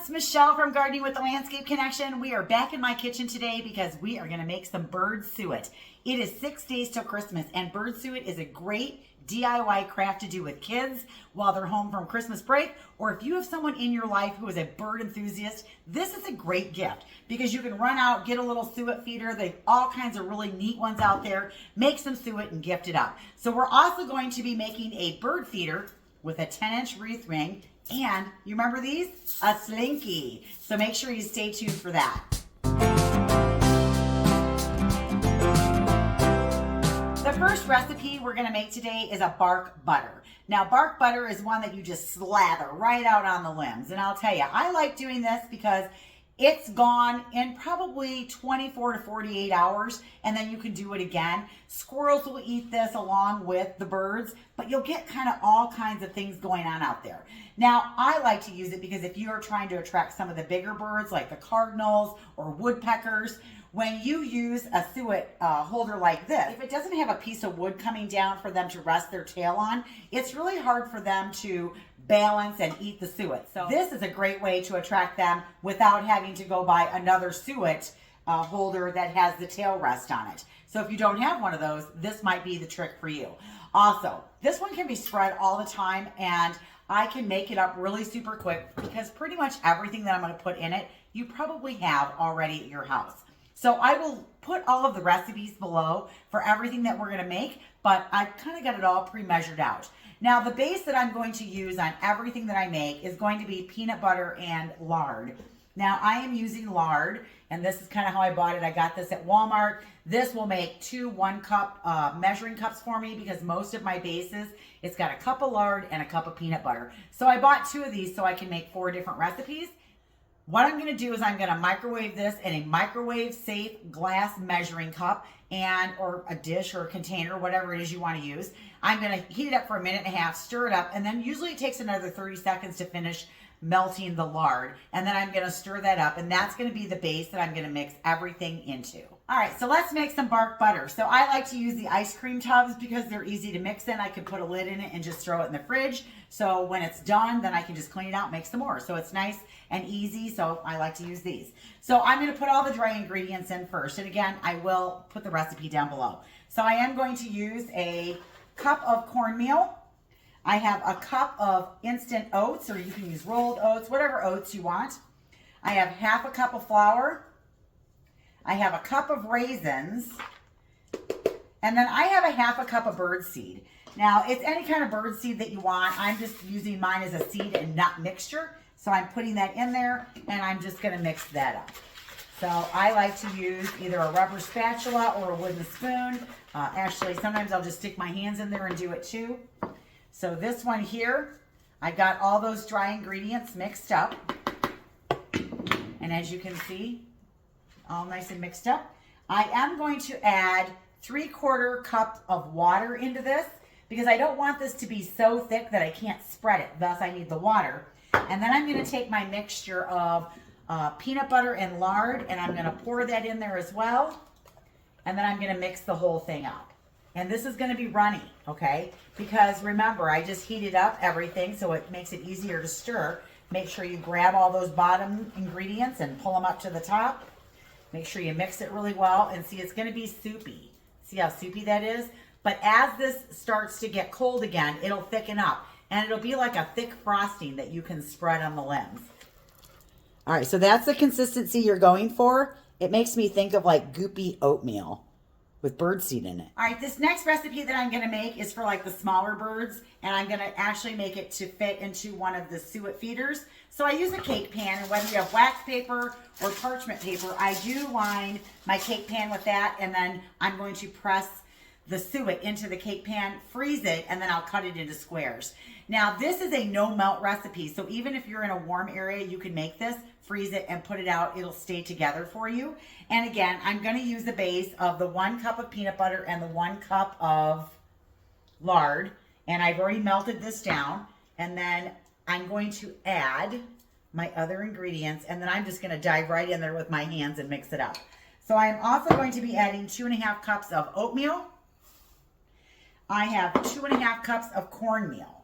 it's Michelle from Gardening with the Landscape Connection. We are back in my kitchen today because we are going to make some bird suet. It is 6 days till Christmas, and bird suet is a great DIY craft to do with kids while they're home from Christmas break, or if you have someone in your life who is a bird enthusiast, this is a great gift because you can run out, get a little suet feeder. They have all kinds of really neat ones out there. Make some suet and gift it up. So we're also going to be making a bird feeder with a 10-inch wreath ring, and you remember these? A slinky. So make sure you stay tuned for that. The first recipe we're going to make today is a bark butter. Now, bark butter is one that you just slather right out on the limbs. And I'll tell you, I like doing this because it's gone in probably 24 to 48 hours, and then you can do it again. Squirrels will eat this along with the birds, but you'll get kind of all kinds of things going on out there. Now, I like to use it because if you are trying to attract some of the bigger birds like the cardinals or woodpeckers, when you use a suet holder like this, if it doesn't have a piece of wood coming down for them to rest their tail on, it's really hard for them to balance and eat the suet. So this is a great way to attract them without having to go buy another suet holder that has the tail rest on it. So if you don't have one of those, this might be the trick for you. Also, this one can be spread all the time, and I can make it up really super quick because pretty much everything that I'm going to put in it, you probably have already at your house. So I will put all of the recipes below for everything that we're going to make, but I've kind of got it all pre-measured out. Now, the base that I'm going to use on everything that I make is going to be peanut butter and lard. Now, I am using lard, and this is kind of how I bought it. I got this at Walmart. This will make 2 1-cup measuring cups for me because most of my bases, it's got a cup of lard and a cup of peanut butter. So I bought 2 of these so I can make 4 different recipes. What I'm going to do is I'm going to microwave this in a microwave-safe glass measuring cup or a dish or a container, whatever it is you want to use. I'm going to heat it up for 1.5 minutes, stir it up, and then usually it takes another 30 seconds to finish melting the lard. And then I'm going to stir that up, and that's going to be the base that I'm going to mix everything into. All right, so let's make some bark butter. So I like to use the ice cream tubs because they're easy to mix in. I can put a lid in it and just throw it in the fridge. So when it's done, then I can just clean it out and make some more. So it's nice and easy, so I like to use these. So I'm going to put all the dry ingredients in first. And again, I will put the recipe down below. So I am going to use a cup of cornmeal. I have a cup of instant oats, or you can use rolled oats, whatever oats you want. I have half a cup of flour. I have a cup of raisins. And then I have a half a cup of bird seed. Now, it's any kind of bird seed that you want. I'm just using mine as a seed and nut mixture. So I'm putting that in there, and I'm just going to mix that up. So I like to use either a rubber spatula or a wooden spoon. Actually, sometimes I'll just stick my hands in there and do it too. So this one here, I got all those dry ingredients mixed up. And as you can see, all nice and mixed up. I am going to add 3/4 cup of water into this because I don't want this to be so thick that I can't spread it. Thus, I need the water. And then I'm going to take my mixture of peanut butter and lard, and I'm going to pour that in there as well. And then I'm going to mix the whole thing up. And this is going to be runny, okay? Because remember, I just heated up everything, so it makes it easier to stir. Make sure you grab all those bottom ingredients and pull them up to the top. Make sure you mix it really well, and see, it's going to be soupy. See how soupy that is? But as this starts to get cold again, it'll thicken up, and it'll be like a thick frosting that you can spread on the limbs. All right, so that's the consistency you're going for. It makes me think of like goopy oatmeal with birdseed in it. All right, this next recipe that I'm gonna make is for like the smaller birds, and I'm gonna actually make it to fit into one of the suet feeders. So I use a cake pan, and whether you have wax paper or parchment paper, I do line my cake pan with that, and then I'm going to press the suet into the cake pan, freeze it, and then I'll cut it into squares. Now, this is a no melt recipe, so even if you're in a warm area, you can make this, freeze it, and put it out. It'll stay together for you. And again, I'm going to use the base of the 1 cup of peanut butter and the 1 cup of lard, and I've already melted this down. And then I'm going to add my other ingredients, and then I'm just going to dive right in there with my hands and mix it up. So I'm also going to be adding 2.5 cups of oatmeal. I have 2.5 cups of cornmeal.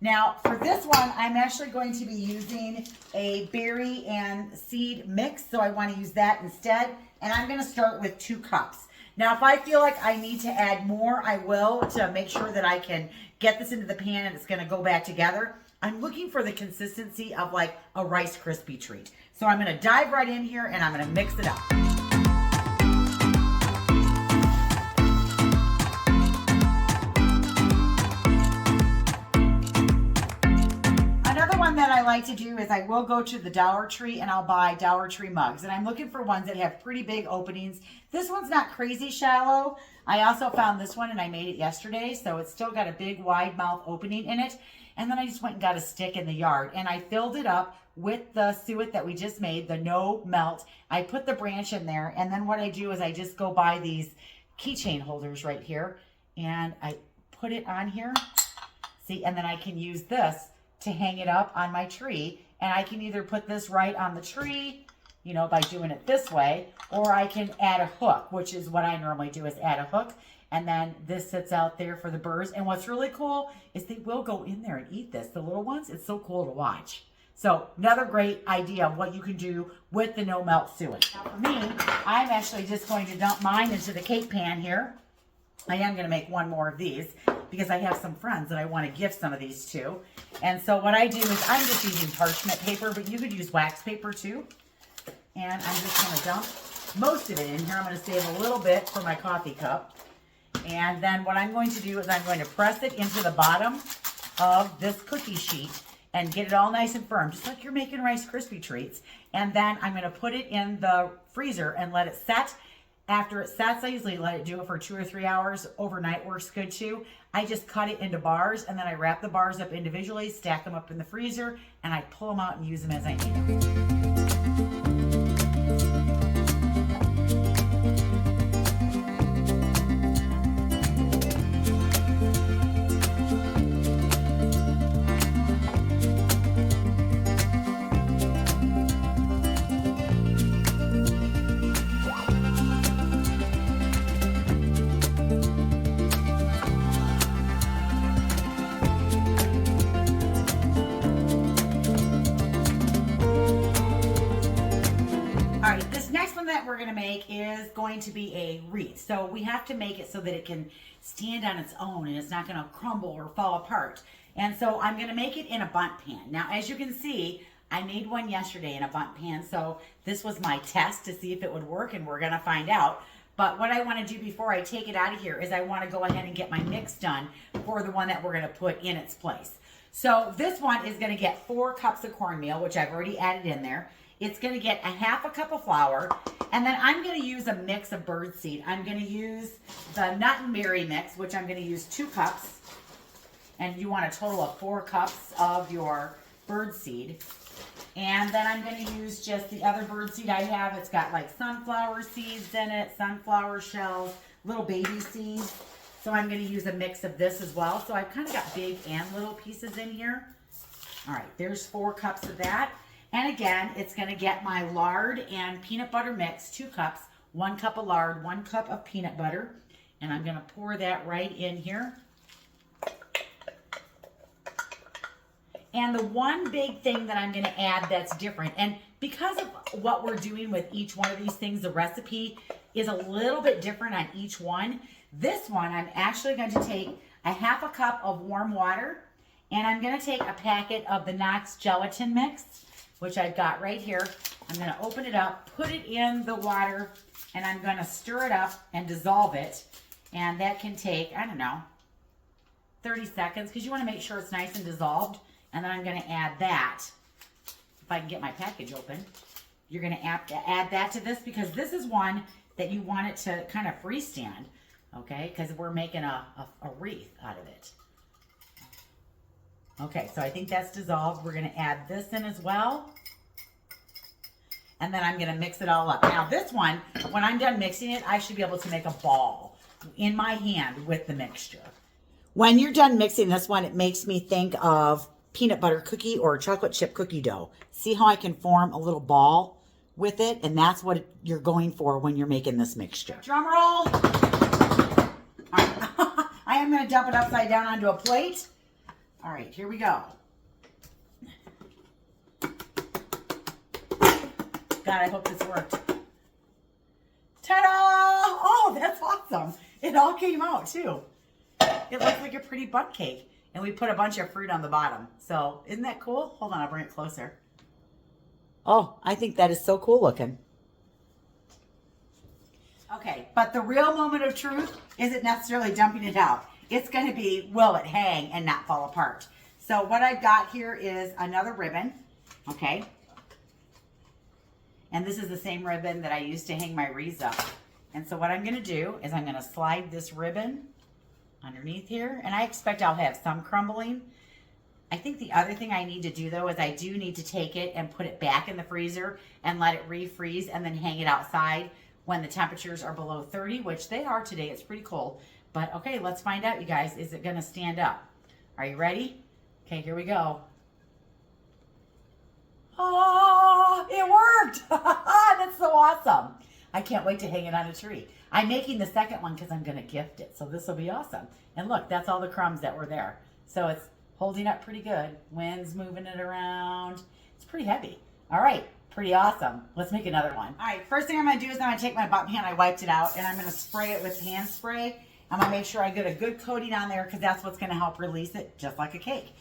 Now, for this one, I'm actually going to be using a berry and seed mix, so I want to use that instead. And I'm going to start with 2 cups. Now, if I feel like I need to add more, I will, to make sure that I can get this into the pan and it's going to go back together. I'm looking for the consistency of like a Rice Krispie treat. So I'm going to dive right in here and I'm going to mix it up. That I like to do is I will go to the Dollar Tree and I'll buy Dollar Tree mugs, and I'm looking for ones that have pretty big openings. This one's not crazy shallow. I also found this one and I made it yesterday, so it's still got a big wide mouth opening in it. And then I just went and got a stick in the yard and I filled it up with the suet that we just made, the no melt. I put the branch in there, and then what I do is I just go buy these keychain holders right here and I put it on here. See, and then I can use this to hang it up on my tree, and I can either put this right on the tree, you know, by doing it this way, or I can add a hook, which is what I normally do, is add a hook, and then this sits out there for the birds. And what's really cool is they will go in there and eat this, the little ones. It's so cool to watch. So another great idea of what you can do with the no melt suet. Now for me, I'm actually just going to dump mine into the cake pan here. I am going to make one more of these because I have some friends that I want to gift some of these to. And so what I do is I'm just using parchment paper, but you could use wax paper too. And I'm just going to dump most of it in here. I'm going to save a little bit for my coffee cup. And then what I'm going to do is I'm going to press it into the bottom of this cookie sheet and get it all nice and firm, just like you're making Rice Krispie treats. And then I'm going to put it in the freezer and let it set. After it sets, I usually let it do it for 2 or 3 hours. Overnight works good too. I just cut it into bars, and then I wrap the bars up individually, stack them up in the freezer, and I pull them out and use them as I need them. That we're going to make is going to be a wreath. So we have to make it so that it can stand on its own and it's not going to crumble or fall apart. And so I'm going to make it in a bundt pan. Now, as you can see, I made one yesterday in a bundt pan. So this was my test to see if it would work, and we're going to find out. But what I want to do before I take it out of here is I want to go ahead and get my mix done for the one that we're going to put in its place. So this one is going to get 4 cups of cornmeal, which I've already added in there. It's going to get a half a cup of flour, and then I'm going to use a mix of birdseed. I'm going to use the nut and berry mix, which I'm going to use 2 cups, and you want a total of 4 cups of your birdseed. And then I'm going to use just the other birdseed I have. It's got like sunflower seeds in it, sunflower shells, little baby seeds. So I'm going to use a mix of this as well. So I've kind of got big and little pieces in here. All right, there's 4 cups of that. And again, it's going to get my lard and peanut butter mix, 2 cups, 1 cup of lard, 1 cup of peanut butter. And I'm going to pour that right in here. And the one big thing that I'm going to add that's different, and because of what we're doing with each one of these things, the recipe is a little bit different on each one. This one, I'm actually going to take a half a cup of warm water, and I'm going to take a packet of the Knox gelatin mix, which I've got right here. I'm going to open it up, put it in the water, and I'm going to stir it up and dissolve it. And that can take, I don't know, 30 seconds, because you want to make sure it's nice and dissolved. And then I'm going to add that. If I can get my package open, you're going to add that to this, because this is one that you want it to kind of freestand, okay? Because we're making a wreath out of it. Okay, so I think that's dissolved. We're going to add this in as well. And then I'm going to mix it all up. Now this one, when I'm done mixing it, I should be able to make a ball in my hand with the mixture. When you're done mixing this one, it makes me think of peanut butter cookie or chocolate chip cookie dough. See how I can form a little ball with it? And that's what you're going for when you're making this mixture. Drum roll. All right. I am going to dump it upside down onto a plate. All right, here we go. God, I hope this worked. Ta-da! Oh, that's awesome. It all came out too. It looks like a pretty bundt cake. And we put a bunch of fruit on the bottom. So isn't that cool? Hold on, I'll bring it closer. Oh, I think that is so cool looking. Okay, but the real moment of truth isn't necessarily dumping it out. It's going to be, will it hang and not fall apart? So what I've got here is another ribbon, okay? And this is the same ribbon that I used to hang my wreaths up. And so what I'm going to do is I'm going to slide this ribbon underneath here. And I expect I'll have some crumbling. I think the other thing I need to do though is I do need to take it and put it back in the freezer and let it refreeze and then hang it outside when the temperatures are below 30, which they are today. It's pretty cold. But okay, let's find out, you guys. Is it going to stand up? Are you ready? Okay, here we go. Oh, it worked. That's so awesome. I can't wait to hang it on a tree. I'm making the second one because I'm going to gift it. So this will be awesome. And look, that's all the crumbs that were there. So it's holding up pretty good. Wind's moving it around. It's pretty heavy. All right, pretty awesome. Let's make another one. All right, first thing I'm going to do is I'm going to take my butt pan. I wiped it out and I'm going to spray it with hand spray. I'm going to make sure I get a good coating on there because that's what's going to help release it just like a cake.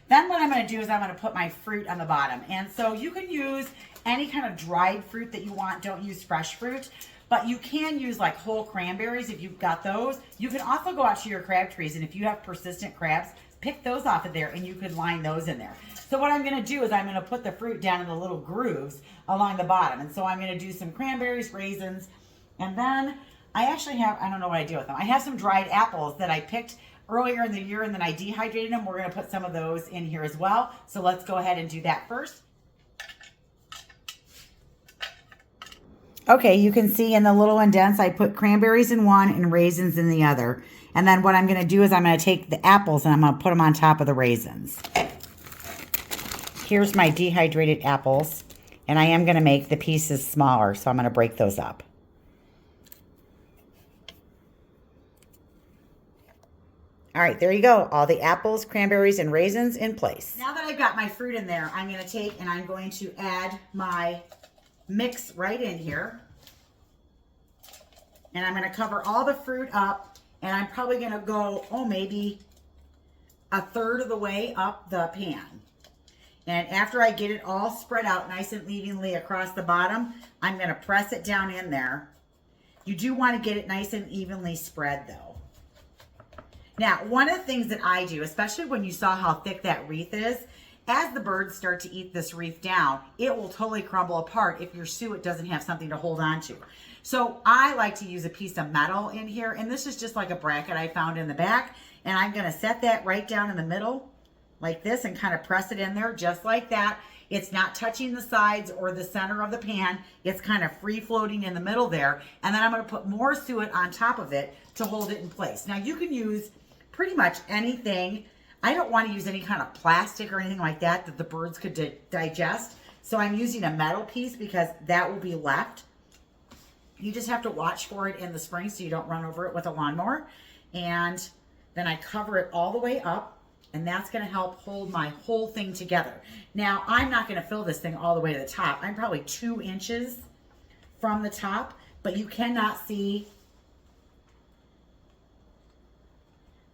Then what I'm going to do is I'm going to put my fruit on the bottom. And so you can use any kind of dried fruit that you want. Don't use fresh fruit. But you can use like whole cranberries if you've got those. You can also go out to your crab trees. And if you have persistent crabs, pick those off of there and you could line those in there. So what I'm going to do is I'm going to put the fruit down in the little grooves along the bottom. And so I'm going to do some cranberries, raisins. And then I actually have, I don't know what I do with them. I have some dried apples that I picked earlier in the year and then I dehydrated them. We're going to put some of those in here as well. So let's go ahead and do that first. Okay, you can see in the little indents, I put cranberries in one and raisins in the other. And then what I'm going to do is I'm going to take the apples and I'm going to put them on top of the raisins. Here's my dehydrated apples. And I am going to make the pieces smaller, so I'm going to break those up. All right, there you go. All the apples, cranberries, and raisins in place. Now that I've got my fruit in there, I'm going to take and I'm going to add my mix right in here. And I'm going to cover all the fruit up. And I'm probably going to go, maybe a third of the way up the pan. And after I get it all spread out nice and evenly across the bottom, I'm going to press it down in there. You do want to get it nice and evenly spread though. Now, one of the things that I do, especially when you saw how thick that wreath is, as the birds start to eat this wreath down, it will totally crumble apart if your suet doesn't have something to hold on to. So I like to use a piece of metal in here, and this is just like a bracket I found in the back, and I'm going to set that right down in the middle like this and kind of press it in there just like that. It's not touching the sides or the center of the pan. It's kind of free floating in the middle there, and then I'm going to put more suet on top of it to hold it in place. Now you can use pretty much anything. I don't want to use any kind of plastic or anything like that that the birds could digest. So I'm using a metal piece because that will be left. You just have to watch for it in the spring so you don't run over it with a lawnmower. And then I cover it all the way up, and that's going to help hold my whole thing together. Now, I'm not going to fill this thing all the way to the top. I'm probably 2 inches from the top, but you cannot see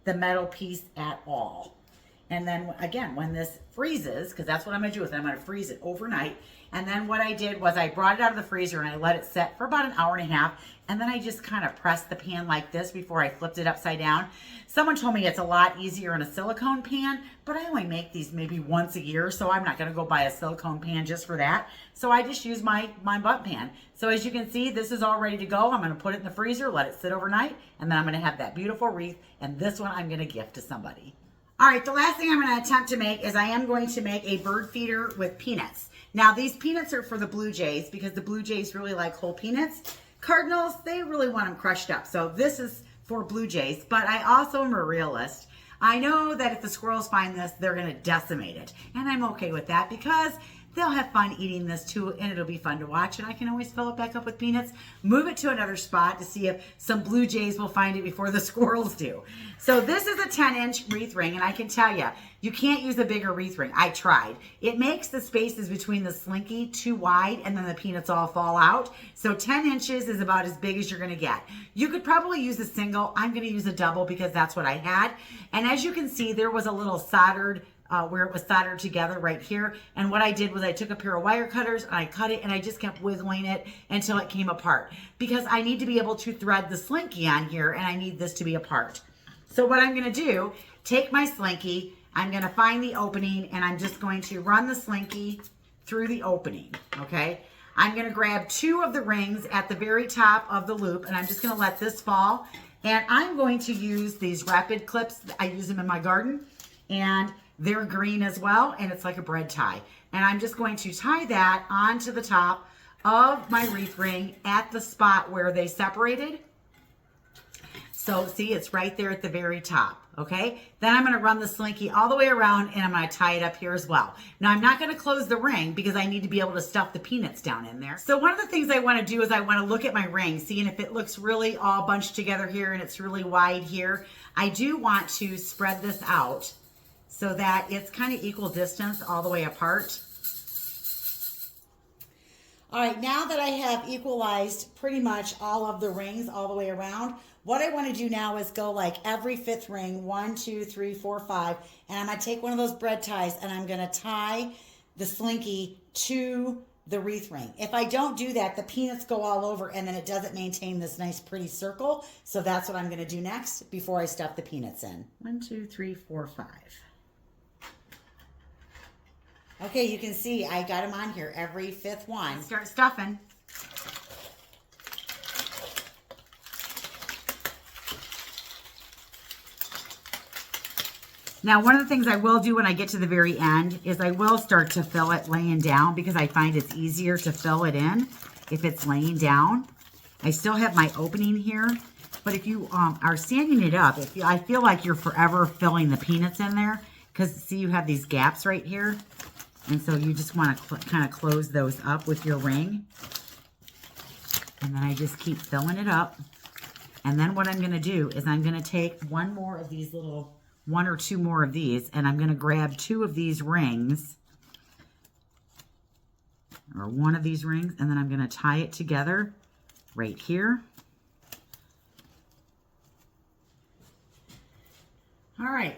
the metal piece at all. And then again, when this freezes, because that's what I'm going to do with it, I'm going to freeze it overnight. And then what I did was I brought it out of the freezer and I let it set for about an hour and a half. And then I just kind of pressed the pan like this before I flipped it upside down. Someone told me it's a lot easier in a silicone pan, but I only make these maybe once a year, so I'm not going to go buy a silicone pan just for that. So I just use my butt pan. So as you can see, this is all ready to go. I'm going to put it in the freezer, let it sit overnight, and then I'm going to have that beautiful wreath. And this one I'm going to gift to somebody. All right, the last thing I'm going to attempt to make is I am going to make a bird feeder with peanuts. Now, these peanuts are for the blue jays because the blue jays really like whole peanuts. Cardinals, they really want them crushed up. So this is for blue jays, but I also am a realist. I know that if the squirrels find this, they're going to decimate it. And I'm okay with that because they'll have fun eating this too, and it'll be fun to watch. And I can always fill it back up with peanuts, move it to another spot to see if some blue jays will find it before the squirrels do. So this is a 10-inch wreath ring, and I can tell you, you can't use a bigger wreath ring. I tried. It makes the spaces between the slinky too wide, and then the peanuts all fall out. So 10 inches is about as big as you're gonna get. You could probably use a single. I'm gonna use a double because that's what I had. And as you can see, there was a little soldered where it was soldered together right here. And what I did was I took a pair of wire cutters and I cut it, and I just kept wiggling it until it came apart, because I need to be able to thread the slinky on here, and I need this to be apart. So what I'm gonna do, take my slinky, I'm gonna find the opening, and I'm just going to run the slinky through the opening, okay? I'm gonna grab 2 of the rings at the very top of the loop, and I'm just gonna let this fall. And I'm going to use these rapid clips. I use them in my garden, and they're green as well, and it's like a bread tie. And I'm just going to tie that onto the top of my wreath ring at the spot where they separated. So see, it's right there at the very top, okay? Then I'm gonna run the slinky all the way around, and I'm gonna tie it up here as well. Now I'm not gonna close the ring because I need to be able to stuff the peanuts down in there. So one of the things I wanna do is I wanna look at my ring, seeing if it looks really all bunched together here and it's really wide here. I do want to spread this out so that it's kind of equal distance all the way apart. All right, now that I have equalized pretty much all of the rings all the way around, what I want to do now is go like every 5th ring, 1, 2, 3, 4, 5, and I'm going to take one of those bread ties and I'm going to tie the slinky to the wreath ring. If I don't do that, the peanuts go all over, and then it doesn't maintain this nice pretty circle. So that's what I'm going to do next before I stuff the peanuts in. 1, 2, 3, 4, 5. Okay, you can see I got them on here, every 5th one. Start stuffing. Now, one of the things I will do when I get to the very end is I will start to fill it laying down, because I find it's easier to fill it in if it's laying down. I still have my opening here, but if you are standing it up, I feel like you're forever filling the peanuts in there, because see, you have these gaps right here. And so you just want to kind of close those up with your ring. And then I just keep filling it up. And then what I'm going to do is I'm going to take one or two more of these, and I'm going to grab 2 of these rings, or one of these rings, and then I'm going to tie it together right here. All right,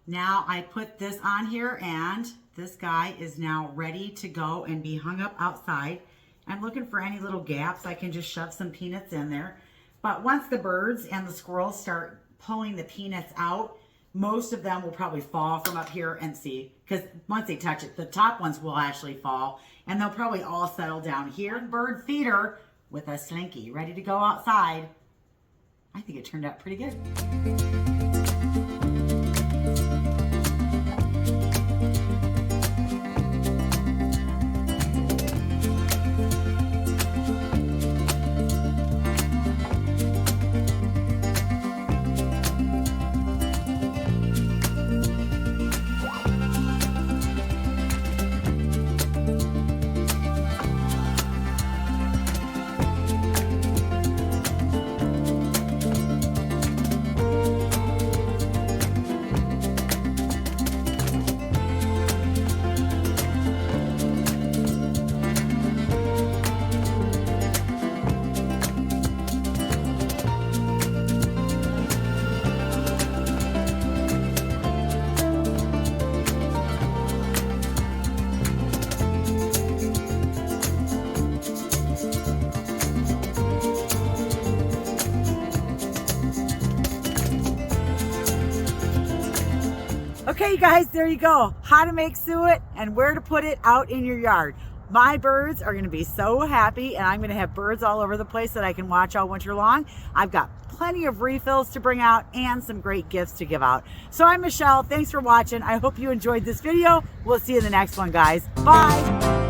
now I put this on here, and this guy is now ready to go and be hung up outside. I'm looking for any little gaps. I can just shove some peanuts in there. But once the birds and the squirrels start pulling the peanuts out, most of them will probably fall from up here, and see, because once they touch it, the top ones will actually fall, and they'll probably all settle down here. Bird feeder with a slinky ready to go outside. I think it turned out pretty good. Okay, you guys, there you go. How to make suet and where to put it out in your yard. My birds are going to be so happy, and I'm going to have birds all over the place that I can watch all winter long. I've got plenty of refills to bring out and some great gifts to give out. So I'm Michelle. Thanks for watching. I hope you enjoyed this video. We'll see you in the next one, guys. Bye.